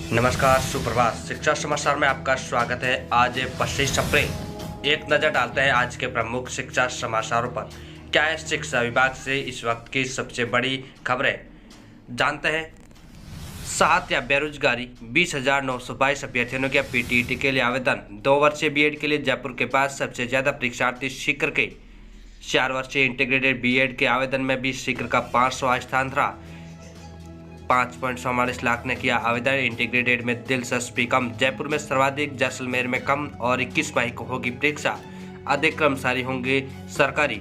नमस्कार, सुप्रभात। शिक्षा समाचार में आपका स्वागत है। आज 25 अप्रैल। एक नजर डालते हैं आज के प्रमुख शिक्षा समाचारों पर। क्या है शिक्षा विभाग से इस वक्त की सबसे बड़ी खबरें, जानते हैं। 7 या बेरोजगारी 20,922 अभ्यर्थियों ने किया पीटीईटी के लिए आवेदन। 2 वर्षीय बीएड के लिए जयपुर के पास सबसे ज्यादा परीक्षार्थी सीकर के। 4 वर्षीय इंटीग्रेटेड बीएड के आवेदन में भी सीकर का 500वां स्थान रहा। 5.44 लाख ने किया आवेदन। इंटीग्रेटेड में दिलचस्पी कम, जयपुर में सर्वाधिक, जैसलमेर में कम और 21 मई को होगी परीक्षा। अधिक कर्मचारी होंगे सरकारी।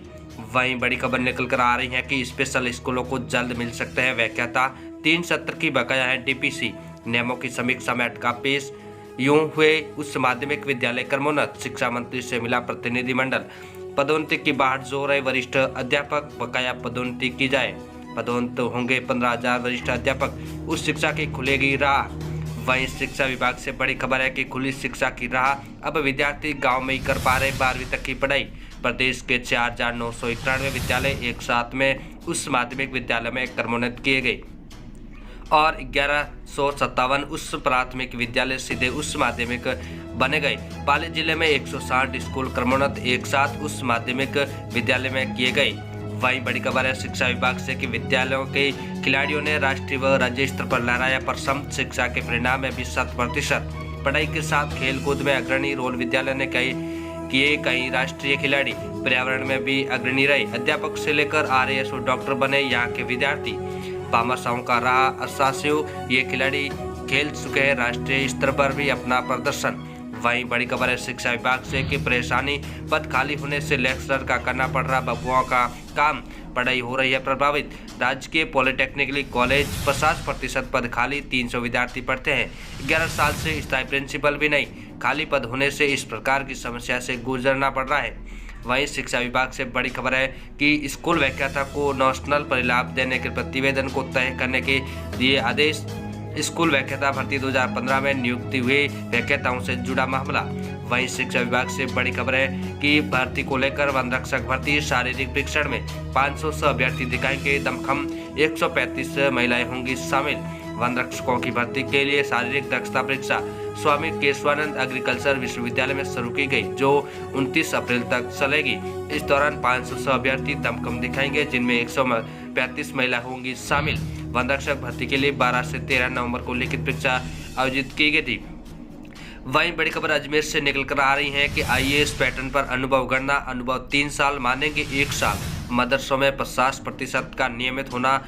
वहीं बड़ी खबर निकल कर आ रही है कि स्पेशल स्कूलों को जल्द मिल सकते हैं व्याख्याता। 3 सत्र की बकाया है डीपीसी। नियमों की समीक्षा में अटका पेश। यूं हुए उच्च माध्यमिक विद्यालय क्रमोन्नत। शिक्षा मंत्री से मिला प्रतिनिधिमंडल। पदोन्नति की बाढ़ जोर है वरिष्ठ अध्यापक। बकाया पदोन्नति की जाए। पदोन्नत होंगे 15,000 वरिष्ठ अध्यापक। उच्च शिक्षा की खुलेगी राह। वहीं शिक्षा विभाग से बड़ी खबर है कि खुली शिक्षा की राह। अब विद्यार्थी गांव में ही कर पा रहे 12वीं तक की पढ़ाई। प्रदेश के 4,991 विद्यालय एक साथ में उच्च माध्यमिक विद्यालय में क्रमोन्नत किए गए और 1157 उच्च प्राथमिक विद्यालय सीधे उच्च माध्यमिक बने गए। पाली जिले में 160 स्कूल क्रमोन्नत एक साथ उच्च माध्यमिक विद्यालय में किए गए। वहीं बड़ी खबर है शिक्षा विभाग से कि विद्यालयों के खिलाड़ियों ने राष्ट्रीय व राज्य स्तर पर लहराया परचम। शिक्षा के परिणाम में भी 100% पढ़ाई के साथ खेलकूद में अग्रणी रोल विद्यालय ने कई राष्ट्रीय खिलाड़ी। पर्यावरण में भी अग्रणी रहे। अध्यापक से लेकर आरएएस और डॉक्टर बने यहाँ के विद्यार्थी। भामाशाहों का रहा असास्यो, ये खिलाड़ी खेल चुके हैं राष्ट्रीय स्तर पर भी अपना प्रदर्शन। वहीं बड़ी खबर है शिक्षा विभाग से कि परेशानी, पद खाली होने से लेक्चरर का करना पड़ रहा बबुओं का काम। पढ़ाई हो रही है प्रभावित। राजकीय पॉलिटेक्निक कॉलेज 50% पद खाली, 300 विद्यार्थी पढ़ते हैं। 11 साल से स्थायी प्रिंसिपल भी नहीं। खाली पद होने से इस प्रकार की समस्या से गुजरना पड़ रहा है। वहीं शिक्षा विभाग से बड़ी खबर है कि स्कूल व्याख्याता को नेशनल परिलाभ देने के प्रतिवेदन को तय करने के दिए आदेश। स्कूल व्याख्याता भर्ती 2015 में नियुक्ति हुए व्याख्याताओं से जुड़ा मामला। वहीं शिक्षा विभाग से बड़ी खबर है कि भर्ती को लेकर वन रक्षक भर्ती। शारीरिक परीक्षण में 500 अभ्यर्थी दिखाएंगे दमखम। 135 महिलाएं होंगी शामिल। वन रक्षकों की भर्ती के लिए शारीरिक दक्षता परीक्षा स्वामी केशवानंद एग्रीकल्चर विश्वविद्यालय में शुरू की गई, जो 29 अप्रैल तक चलेगी। इस दौरान 500 अभ्यर्थी दमखम दिखाएंगे, जिनमें 135 महिला होंगी शामिल। वन रक्षक भर्ती के लिए 12 से 13 नवंबर को लिखित परीक्षा आयोजित की गई थी। वहीं बड़ी खबर अजमेर से निकल कर आ रही है कि आईएएस पैटर्न पर अनुभव गणना। अनुभव 3 साल मानेंगे 1 साल। मदरसों में 50% का नियमित होना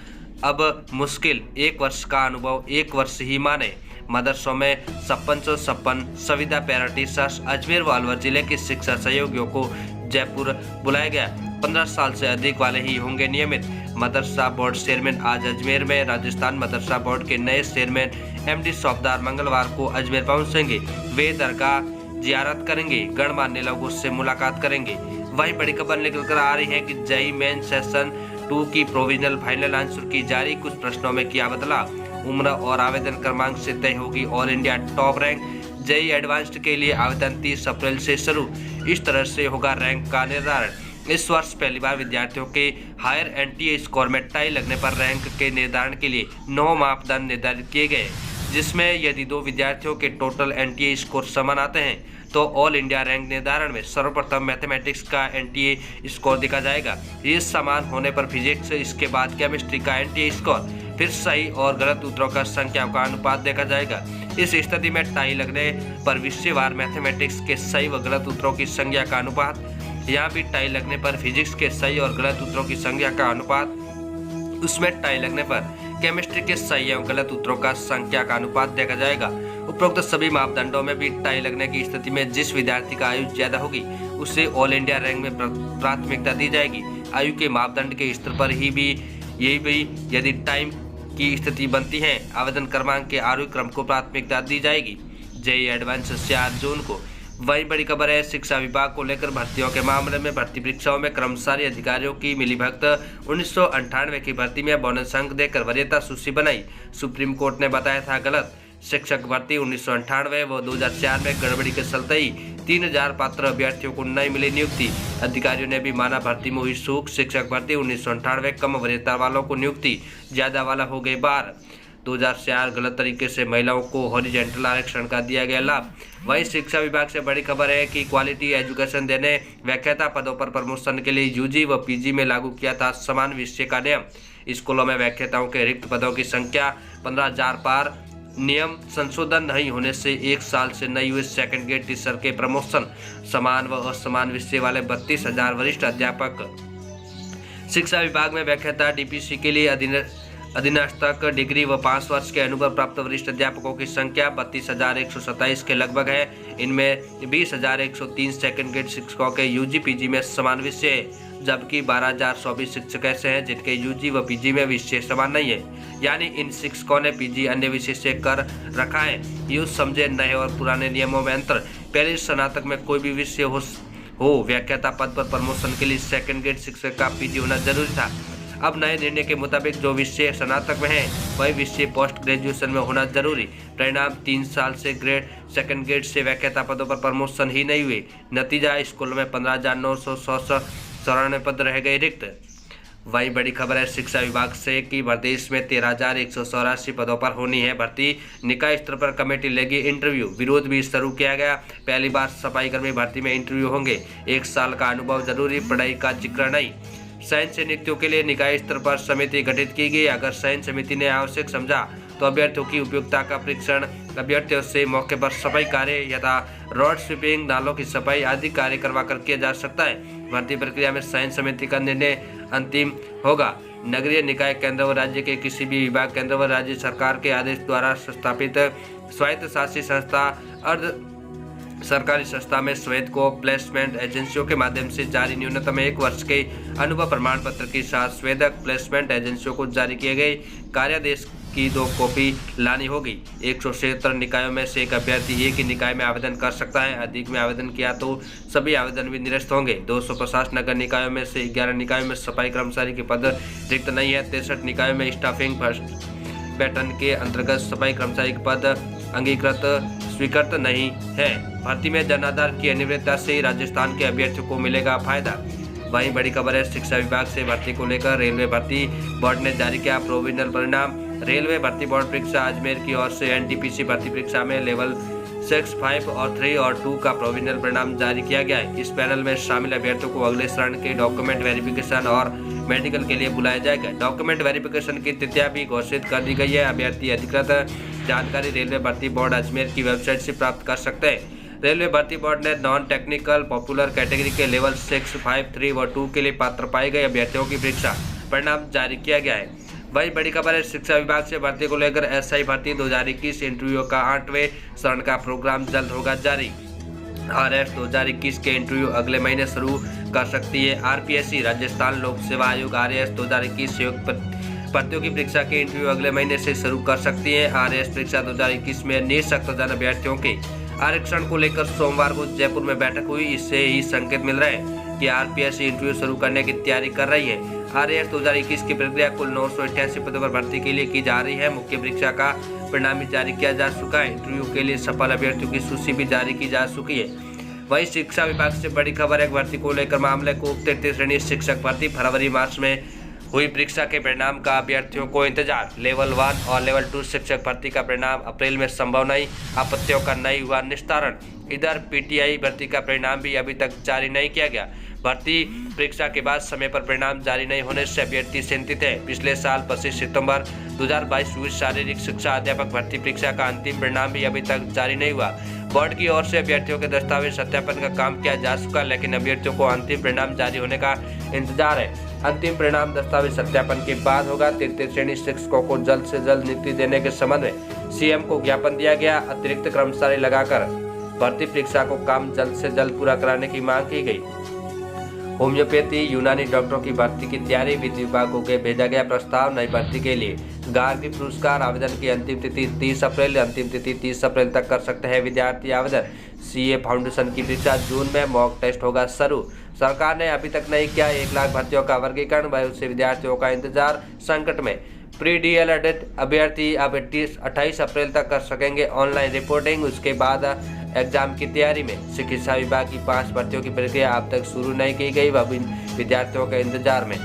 अब मुश्किल। 1 वर्ष का अनुभव 1 वर्ष ही माने। मदरसों में 56 संविदा पैरा टीचर्स। अजमेर व अलवर जिले के शिक्षा सहयोगियों को जयपुर बुलाया गया। 15 साल से अधिक वाले ही होंगे नियमित। मदरसा बोर्ड चेयरमैन आज अजमेर में। राजस्थान मदरसा बोर्ड के नए चेयरमैन एमडी सौफदार मंगलवार को अजमेर पहुंचेंगे। वे दरगाह जियारत करेंगे, गणमान्य लोगों से मुलाकात करेंगे। वहीं बड़ी खबर निकल कर आ रही है कि जेईई मेन सेशन 2 की प्रोविजनल फाइनल आंसर की जारी। कुछ प्रश्नों में किया बदलाव। उम्र और आवेदन क्रमांक से तय होगी all India top rank. JEE advanced के लिए आवेदन 30 अप्रैल से शुरू। इस तरह से होगा रैंक का निर्धारण। इस वर्ष पहली बार विद्यार्थियों के हायर एनटीए स्कोर में टाई लगने पर रैंक के निर्धारण के लिए 9 मापदंड निर्धारित किए गए, जिसमें यदि 2 विद्यार्थियों के टोटल एनटीए स्कोर समान आते हैं तो ऑल इंडिया रैंक निर्धारण में सर्वप्रथम मैथमेटिक्स का एनटीए स्कोर देखा जाएगा। ये समान होने पर फिजिक्स, इसके बाद केमिस्ट्री का एनटीए स्कोर, फिर सही और गलत उत्तरों का संख्याओं का अनुपात देखा जाएगा। इस स्थिति में टाई लगने पर विषयवार मैथमेटिक्स के सही व गलत उत्तरों की संख्या का अनुपात, यहाँ भी टाई लगने पर फिजिक्स के सही और गलत उत्तरों की संख्या का अनुपात, उसमें टाई लगने पर केमिस्ट्री के सही एवं गलत उत्तरों का संख्या का अनुपात देखा जाएगा। उपरोक्त सभी मापदंडों में भी टाई लगने की स्थिति में जिस विद्यार्थी का आयु ज्यादा होगी उसे ऑल इंडिया रैंक में प्राथमिकता दी जाएगी। आयु के मापदंड के स्तर पर ही भी यही भी यदि टाइम की स्थिति बनती है, आवेदन क्रमांक के आरोही क्रम को प्राथमिकता दी जाएगी। जेईई एडवांस 4 जून को। वहीं बड़ी खबर है शिक्षा विभाग को लेकर भर्तियों के मामले में भर्ती परीक्षाओं में कर्मचारी अधिकारियों की मिलीभगत। 1998 की भर्ती में बोनस अंक देकर वरीयता सूची बनाई, सुप्रीम कोर्ट ने बताया था गलत। शिक्षक भर्ती 1998 व 2004 में गड़बड़ी के चलते ही 3000 पात्र अभ्यर्थियों को नहीं मिली नियुक्ति। अधिकारियों ने भी माना भर्ती में हुई चूक। शिक्षक भर्ती 1998 कम वरीयता वालों को नियुक्ति, ज्यादा वाला हो गए बार। 2004 गलत तरीके से महिलाओं को हॉरिजेंटल आरक्षण का दिया गया लाभ। वहीं शिक्षा विभाग से बड़ी खबर है कि क्वालिटी एजुकेशन देने व्याख्याता पदों पर प्रमोशन के लिए यूजी व पीजी में लागू किया था समान विषय का नियम। स्कूलों में व्याख्याताओं के रिक्त पदों की संख्या 15,000 पार। नियम संशोधन नहीं होने से 1 साल से नहीं हुए सेकंड ग्रेड टीचर के प्रमोशन। समान व असमान विषय वाले 32,000 वरिष्ठ अध्यापक। शिक्षा विभाग में व्याख्याता डीपीसी के लिए अधीनस्थक डिग्री व 5 वर्ष के अनुभव प्राप्त वरिष्ठ अध्यापकों की संख्या 32,127 के लगभग है। इनमें 20,103 सेकंड ग्रेड शिक्षकों के यूजी पीजी में समान विषय, जबकि 12,024 शिक्षक ऐसे हैं जिनके यूजी व पीजी में विषय समान नहीं है, यानी इन शिक्षकों ने पीजी अन्य विषय से कर रखा है। यूज समझे नए और पुराने नियमों में अंतर। पहले स्नातक में कोई भी विषय हो व्याख्याता पद पर प्रमोशन के लिए सेकंड ग्रेड शिक्षक का पीजी होना जरूरी था। अब नए निर्णय के मुताबिक जो विषय स्नातक में है वही विषय पोस्ट ग्रेजुएशन में होना जरूरी। परिणाम 3 साल से सेकंड ग्रेड से व्याख्याता पदों पर प्रमोशन ही नहीं हुए। नतीजा स्कूलों में 15,994 पद रह गए रिक्त। वही बड़ी खबर है शिक्षा विभाग से कि प्रदेश में 13,184 पदों पर होनी है भर्ती। निकाय स्तर पर कमेटी लेगी इंटरव्यू। विरोध भी शुरू किया गया। पहली बार सफाई कर्मी भर्ती में इंटरव्यू होंगे। 1 साल का अनुभव जरूरी, पढ़ाई का जिक्र नहीं। चयन से नियुक्तियों के लिए निकाय स्तर पर समिति गठित की गई। अगर चयन समिति ने आवश्यक समझा तो अभ्यर्थियों की उपयुक्तता का परीक्षण अभ्यर्थियों से मौके पर सफाई कार्य यथा रोड स्वीपिंग, नालों की सफाई आदि कार्य करवाकर किया जा सकता है। भर्ती प्रक्रिया में चयन समिति का निर्णय अंतिम होगा। नगरीय निकाय केंद्र व राज्य के किसी भी विभाग, केंद्र व राज्य सरकार के आदेश द्वारा स्थापित स्वायत्त शासी संस्था, अर्ध सरकारी संस्था में स्वेद को प्लेसमेंट एजेंसियों के माध्यम से जारी न्यूनतम 1 वर्ष के अनुभव प्रमाण पत्र के साथ स्वेदक प्लेसमेंट एजेंसियों को जारी किए गए कार्यादेश की 2 कॉपी लानी होगी। 176 निकायों में से एक अभ्यर्थी एक ही निकाय में आवेदन कर सकता है। अधिक में आवेदन किया तो सभी आवेदन भी निरस्त होंगे। 250 नगर निकायों में से 11 निकायों में सफाई कर्मचारी के पद रिक्त नहीं है। 63 निकायों में स्टाफिंग पैटर्न के अंतर्गत सफाई कर्मचारी के पद अंगीकृत स्वीकृत नहीं है। भर्ती में जन आधार की अनिवार्यता से राजस्थान के अभ्यर्थियों को मिलेगा फायदा। वहीं बड़ी खबर है शिक्षा विभाग से भर्ती को लेकर रेलवे भर्ती बोर्ड ने जारी किया प्रोविजनल परिणाम। रेलवे भर्ती बोर्ड परीक्षा अजमेर की ओर से एनटीपीसी भर्ती परीक्षा में लेवल 6, 5 और 3 और 2 का प्रोविजनल परिणाम जारी किया गया है। इस पैनल में शामिल अभ्यर्थियों को अगले चरण के डॉक्यूमेंट वेरिफिकेशन और मेडिकल के लिए बुलाया जाएगा। डॉक्यूमेंट वेरिफिकेशन की तिथियां भी घोषित कर दी गई है। अभ्यर्थी अधिकृत जानकारी रेलवे भर्ती बोर्ड अजमेर की वेबसाइट से प्राप्त कर सकते हैं। रेलवे भर्ती बोर्ड ने नॉन टेक्निकल पॉपुलर कैटेगरी के लेवल 6, 5, 3 और 2 के लिए पात्र पाए गए अभ्यर्थियों की परीक्षा परिणाम जारी किया गया है। वही बड़ी खबर है शिक्षा विभाग से भर्ती को लेकर एसआई भर्ती 2021 इंटरव्यू का 8वें चरण का प्रोग्राम जल्द होगा जारी। आरएस 2021 के इंटरव्यू अगले महीने शुरू कर सकती है आरपीएससी। राजस्थान लोक सेवा आयोग आरएस 2021 भर्तियों की परीक्षा के इंटरव्यू अगले महीने से शुरू कर सकती है। आरएस परीक्षा 2021 में निःशक्तजन अभ्यर्थियों के आरक्षण को लेकर सोमवार को जयपुर में बैठक हुई। इससे ही संकेत मिल रहा है कि आरपीएससी इंटरव्यू शुरू करने की तैयारी कर रही है। आरएस 2021 की प्रक्रिया कुल 988 पदों पर भर्ती के लिए की जा रही है। मुख्य परीक्षा का परिणाम भी जारी किया जा चुका है। इंटरव्यू के लिए सफल अभ्यर्थियों की सूची भी जारी की जा चुकी है। वहीं शिक्षा विभाग से बड़ी खबर है भर्ती को लेकर मामले को तृतीय श्रेणी शिक्षक भर्ती फरवरी-मार्च में हुई परीक्षा के परिणाम का अभ्यर्थियों को इंतजार। लेवल 1 और लेवल 2 शिक्षक भर्ती का परिणाम अप्रैल में संभव नहीं, आपत्तियों का नहीं हुआ निस्तारण। इधर पीटीआई भर्ती का परिणाम भी अभी तक जारी नहीं किया गया। भर्ती परीक्षा के बाद समय पर परिणाम जारी नहीं होने से अभ्यर्थी चिंतित है। पिछले साल 25 सितंबर 2022 हुई शारीरिक शिक्षा अध्यापक भर्ती परीक्षा का अंतिम परिणाम भी अभी तक जारी नहीं हुआ। बोर्ड की ओर से अभ्यर्थियों के दस्तावेज सत्यापन का काम किया जा चुका, लेकिन अभ्यर्थियों को अंतिम परिणाम जारी होने का इंतजार है। अंतिम परिणाम दस्तावेज सत्यापन के बाद होगा। तृतीय श्रेणी शिक्षकों को जल्द से जल्द नियुक्ति देने के संबंध में सीएम को ज्ञापन दिया गया। अतिरिक्त कर्मचारी लगाकर भर्ती परीक्षा को काम जल्द से जल्द पूरा कराने की मांग की गई। होम्योपैथी यूनानी डॉक्टरों की भर्ती की तैयारी, वित्त विभाग को भेजा गया प्रस्ताव नई भर्ती के लिए। गार्गी पुरस्कार आवेदन की अंतिम तिथि 30 अप्रैल, अंतिम तिथि 30 अप्रैल तक कर सकते हैं विद्यार्थी आवेदन। सीए फाउंडेशन की परीक्षा जून में, मॉक टेस्ट होगा शुरू। सरकार ने अभी तक नहीं किया 1 लाख भर्तियों का वर्गीकरण, बहुत से विद्यार्थियों का इंतजार संकट में। प्री डीएलएड अभ्यर्थी अब 28 अप्रैल तक कर सकेंगे ऑनलाइन रिपोर्टिंग। उसके बाद एग्जाम की तैयारी में। शिक्षा विभाग की 5 भर्तियों की प्रक्रिया अब तक शुरू नहीं की गई, वह विद्यार्थियों के इंतजार में,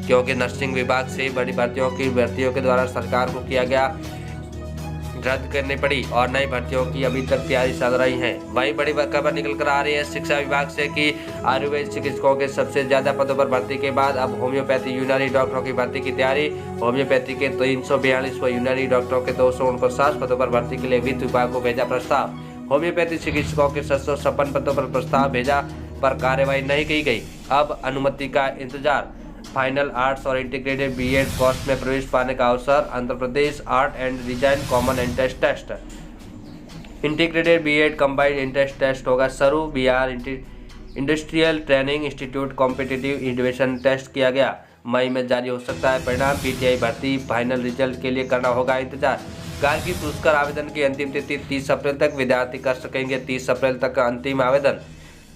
क्योंकि नर्सिंग विभाग से बड़ी भर्तियों के द्वारा सरकार को किया गया रद्द करनी पड़ी और नई भर्तियों की अभी तक तैयारी चल रही है। वहीं बड़ी खबर निकल कर आ रही है शिक्षा विभाग से कि आयुर्वेद चिकित्सकों के सबसे ज्यादा पदों पर भर्ती के बाद अब होम्योपैथी यूनानी डॉक्टरों की भर्ती की तैयारी। होम्योपैथी के 342 व यूनानी डॉक्टरों के 249 पदों पर भर्ती के लिए वित्त विभाग को भेजा प्रस्ताव। होम्योपैथी चिकित्सकों के 756 पदों पर प्रस्ताव भेजा पर कार्यवाही नहीं की गई। अब अनुमति का इंतजार। फाइनल आर्ट्स और इंटीग्रेटेड बीएड कोर्स में प्रवेश पाने का अवसर। Andhra Pradesh art and design common entrance test. Integrated B Ed combined entrance test होगा शुरू। Bihar industrial training institute competitive education test किया गया। मई में जारी हो सकता है परिणाम। पीटीआई भर्ती फाइनल रिजल्ट के लिए करना होगा इंतजार। गार्गी पुरस्कार आवेदन की अंतिम तिथि 30 अप्रैल तक। विद्यार्थी कर सकेंगे 30 अप्रैल तक का अंतिम आवेदन।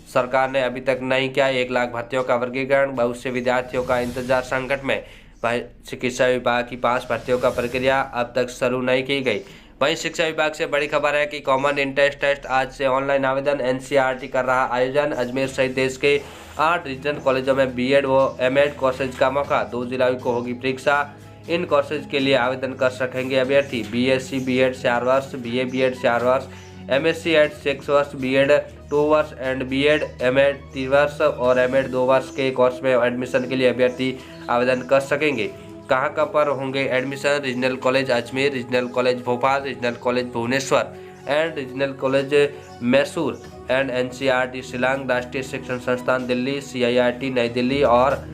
सरकार ने अभी तक नहीं किया 1 लाख भर्तियों का वर्गीकरण। बहुत से विद्यार्थियों का इंतजार संकट में। चिकित्सा विभाग की 5 भर्तियों का प्रक्रिया अब तक शुरू नहीं की गई। वहीं शिक्षा विभाग से बड़ी खबर है कि कॉमन एंट्रेंस टेस्ट आज से ऑनलाइन आवेदन। एनसीईआरटी कर रहा आयोजन। अजमेर सहित देश के 8 रीजनल कॉलेजों में बीएड व एमएड कोर्सेज का मौका। 2 जुलाई को होगी परीक्षा। इन कोर्सेज के लिए आवेदन कर सकेंगे अभ्यर्थी। बीएससी बीएड 4 वर्ष, बीए बीएड 4 वर्ष, एमएससी एड 6 वर्ष, बीएड 2 वर्ष एंड बीएड एमएड 3 वर्ष और एमएड 2 वर्ष के कोर्स में एडमिशन के लिए अभ्यर्थी आवेदन कर सकेंगे। कहाँ पर होंगे admission? Regional college Ajmer, regional college Bhopal, regional college Bhubaneswar and regional college Mysore and NCERT Shillong, राष्ट्रीय शिक्षण संस्थान दिल्ली, सीआईआरटी नई दिल्ली और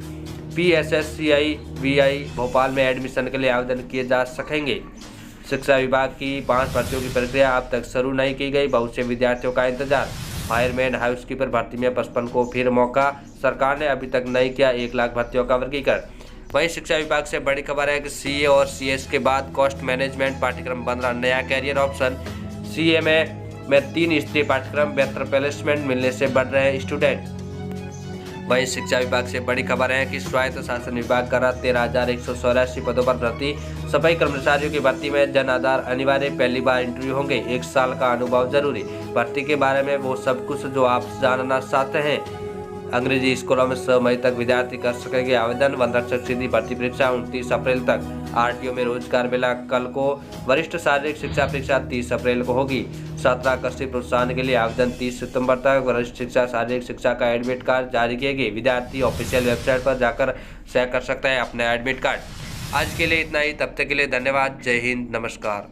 पीएसएससीआईवीआई भोपाल में एडमिशन के लिए आवेदन किए जा सकेंगे। शिक्षा विभाग की 5 भर्तियों की प्रक्रिया अब तक शुरू नहीं की गई। बहुत से विद्यार्थियों का इंतजार। फायरमैन हाउसकीपर भर्ती में 55 को फिर मौका। सरकार ने अभी तक नहीं किया 1 लाख भर्तियों का वर्गीकरण। वहीं शिक्षा विभाग से बड़ी खबर है कि सीए और सीएस के बाद कॉस्ट मैनेजमेंट पाठ्यक्रम बन रहा नया कैरियर ऑप्शन। सीए में 3 स्तरीय पाठ्यक्रम, बेहतर प्लेसमेंट मिलने से बढ़ रहे स्टूडेंट। वहीं शिक्षा विभाग से बड़ी खबर है कि स्वायत्त शासन विभाग कर रहा 13,184 पदों पर भर्ती। सफाई कर्मचारियों की भर्ती में जन आधार अनिवार्य। पहली बार इंटरव्यू होंगे। 1 साल का अनुभव जरूरी। भर्ती के बारे में वो सब कुछ जो आप जानना चाहते हैं। अंग्रेजी स्कूलों में 6 मई तक विद्यार्थी कर सकेंगे आवेदन। वनरक्षक सीधी भर्ती परीक्षा 29 अप्रैल तक। आरटीओ में रोजगार मेला कल को। वरिष्ठ शारीरिक शिक्षा परीक्षा 30 अप्रैल को होगी। 17 कृषि प्रोत्साहन के लिए आवेदन 30 सितंबर तक। वरिष्ठ शिक्षा शारीरिक शिक्षा का एडमिट कार्ड जारी किए गए। विद्यार्थी ऑफिशियल वेबसाइट पर जाकर चेक कर सकता है अपना एडमिट कार्ड। आज के लिए इतना ही। तब तक के लिए धन्यवाद। जय हिंद, नमस्कार।